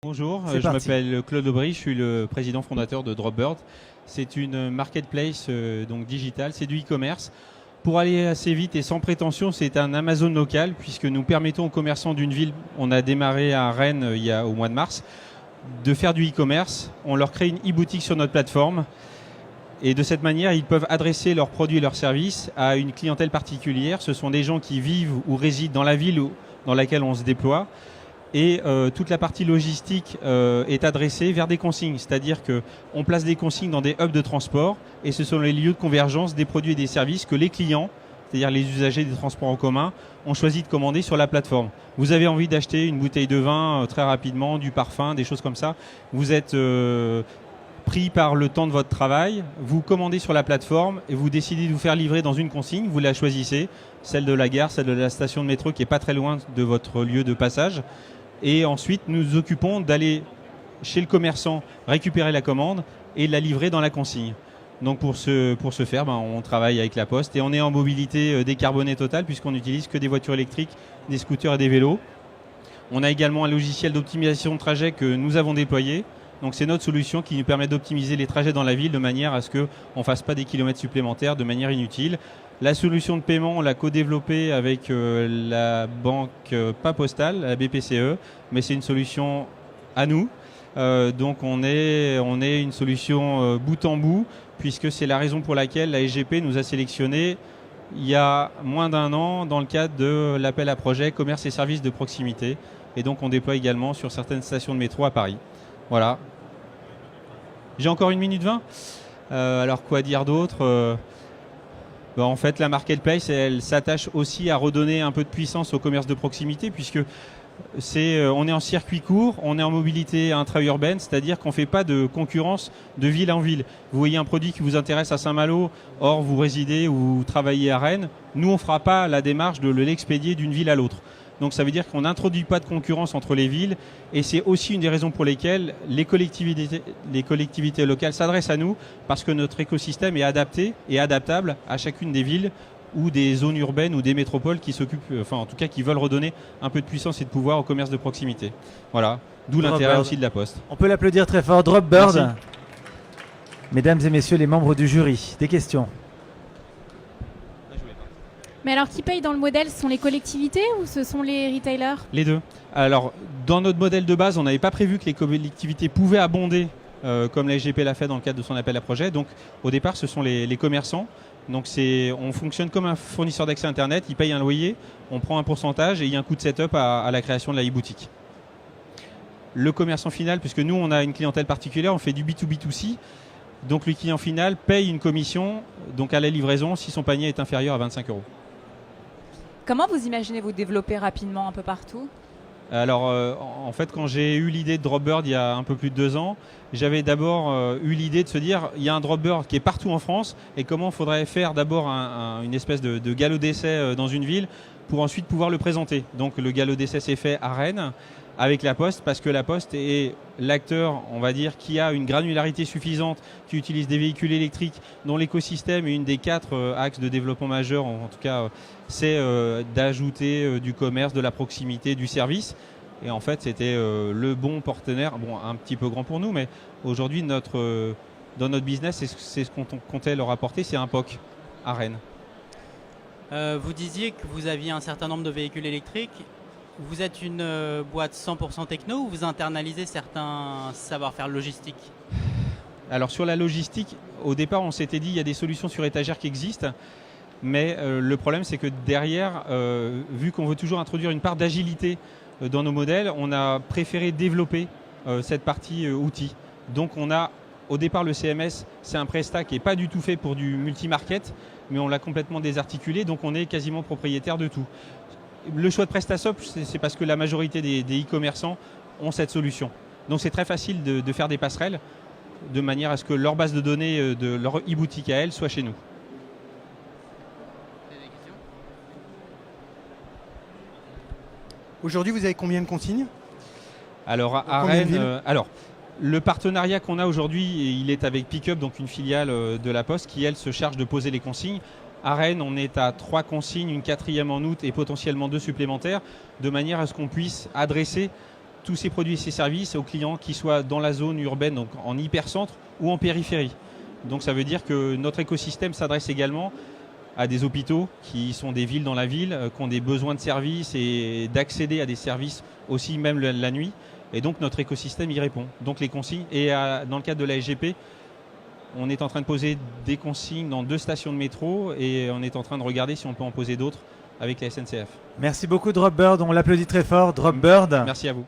Bonjour, je m'appelle Claude Aubry, je suis le président fondateur de Dropbird. C'est une marketplace donc digitale, c'est du e-commerce. Pour aller assez vite et sans prétention, c'est un Amazon local puisque nous permettons aux commerçants d'une ville, on a démarré à Rennes au mois de mars, de faire du e-commerce. On leur crée une e-boutique sur notre plateforme et de cette manière, ils peuvent adresser leurs produits et leurs services à une clientèle particulière. Ce sont des gens qui vivent ou résident dans la ville dans laquelle on se déploie. Et toute la partie logistique est adressée vers des consignes, c'est-à-dire qu'on place des consignes dans des hubs de transport et ce sont les lieux de convergence des produits et des services que les clients, c'est-à-dire les usagers des transports en commun, ont choisi de commander sur la plateforme. Vous avez envie d'acheter une bouteille de vin très rapidement, du parfum, des choses comme ça. Vous êtes pris par le temps de votre travail, vous commandez sur la plateforme et vous décidez de vous faire livrer dans une consigne, vous la choisissez, celle de la gare, celle de la station de métro qui est pas très loin de votre lieu de passage. Et ensuite, nous nous occupons d'aller chez le commerçant récupérer la commande et la livrer dans la consigne. Donc pour ce faire, on travaille avec la Poste et on est en mobilité décarbonée totale puisqu'on n'utilise que des voitures électriques, des scooters et des vélos. On a également un logiciel d'optimisation de trajet que nous avons déployé. Donc c'est notre solution qui nous permet d'optimiser les trajets dans la ville de manière à ce qu'on ne fasse pas des kilomètres supplémentaires de manière inutile. La solution de paiement, on l'a co-développée avec la banque pas postale, la BPCE, mais c'est une solution à nous. Donc on est une solution bout en bout, puisque c'est la raison pour laquelle la SGP nous a sélectionnés il y a moins d'un an dans le cadre de l'appel à projet commerce et services de proximité. Et donc on déploie également sur certaines stations de métro à Paris. Voilà. J'ai encore 1 minute 20. Alors quoi dire d'autre en fait, la marketplace, elle s'attache aussi à redonner un peu de puissance au commerce de proximité puisque on est en circuit court, on est en mobilité intra-urbaine, c'est-à-dire qu'on ne fait pas de concurrence de ville en ville. Vous voyez un produit qui vous intéresse à Saint-Malo, or vous résidez ou vous travaillez à Rennes, nous on ne fera pas la démarche de l'expédier d'une ville à l'autre. Donc ça veut dire qu'on n'introduit pas de concurrence entre les villes et c'est aussi une des raisons pour lesquelles les collectivités locales s'adressent à nous parce que notre écosystème est adapté et adaptable à chacune des villes ou des zones urbaines ou des métropoles qui s'occupent, enfin en tout cas qui veulent redonner un peu de puissance et de pouvoir au commerce de proximité. Voilà, d'où l'intérêt aussi de la Poste. On peut l'applaudir très fort, Dropbird. Merci. Mesdames et messieurs les membres du jury, des questions? Mais alors, qui paye dans le modèle, ce sont les collectivités ou ce sont les retailers? Les deux. Alors, dans notre modèle de base, on n'avait pas prévu que les collectivités pouvaient abonder, comme la SGP l'a fait dans le cadre de son appel à projet. Donc, au départ, ce sont les commerçants. Donc, on fonctionne comme un fournisseur d'accès Internet. Ils payent un loyer, on prend un pourcentage et il y a un coût de setup à la création de la e-boutique. Le commerçant final, puisque nous, on a une clientèle particulière, on fait du B2B2C. Donc, le client final paye une commission donc à la livraison si son panier est inférieur à 25 €. Comment vous imaginez vous développer rapidement un peu partout? Alors, en fait, quand j'ai eu l'idée de Dropbird il y a un peu plus de 2 ans, j'avais d'abord eu l'idée de se dire, il y a un Dropbird qui est partout en France, et comment il faudrait faire d'abord une espèce de galop d'essai dans une ville pour ensuite pouvoir le présenter. Donc, le galop d'essai s'est fait à Rennes avec la Poste, parce que la Poste est l'acteur, on va dire, qui a une granularité suffisante, qui utilise des véhicules électriques, dont l'écosystème est une des 4 axes de développement majeurs, en tout cas, c'est d'ajouter du commerce, de la proximité, du service. Et en fait, c'était le bon partenaire, bon, un petit peu grand pour nous, mais aujourd'hui, dans notre business, c'est ce qu'on comptait leur apporter, c'est un POC à Rennes. Vous disiez que vous aviez un certain nombre de véhicules électriques. Vous êtes une boîte 100% techno ou vous internalisez certains savoir-faire logistiques? Alors sur la logistique, au départ on s'était dit il y a des solutions sur étagère qui existent, mais le problème c'est que derrière, vu qu'on veut toujours introduire une part d'agilité dans nos modèles, on a préféré développer cette partie outils. Donc on a au départ le CMS, c'est un prestat qui n'est pas du tout fait pour du multi-market, mais on l'a complètement désarticulé, donc on est quasiment propriétaire de tout. Le choix de PrestaShop, c'est parce que la majorité des e-commerçants ont cette solution. Donc c'est très facile de faire des passerelles de manière à ce que leur base de données de leur e-boutique à elle soit chez nous. Aujourd'hui, vous avez combien de consignes? Alors à Rennes, le partenariat qu'on a aujourd'hui, il est avec Pickup, donc une filiale de la Poste, qui elle se charge de poser les consignes. À Rennes, on est à 3 consignes, une 4e en août et potentiellement 2 supplémentaires, de manière à ce qu'on puisse adresser tous ces produits et ces services aux clients qui soient dans la zone urbaine, donc en hypercentre ou en périphérie. Donc ça veut dire que notre écosystème s'adresse également à des hôpitaux qui sont des villes dans la ville, qui ont des besoins de services et d'accéder à des services aussi même la nuit. Et donc notre écosystème y répond. Donc les consignes, et dans le cadre de la SGP, on est en train de poser des consignes dans 2 stations de métro et on est en train de regarder si on peut en poser d'autres avec la SNCF. Merci beaucoup Dropbird, on l'applaudit très fort. Dropbird. Merci à vous.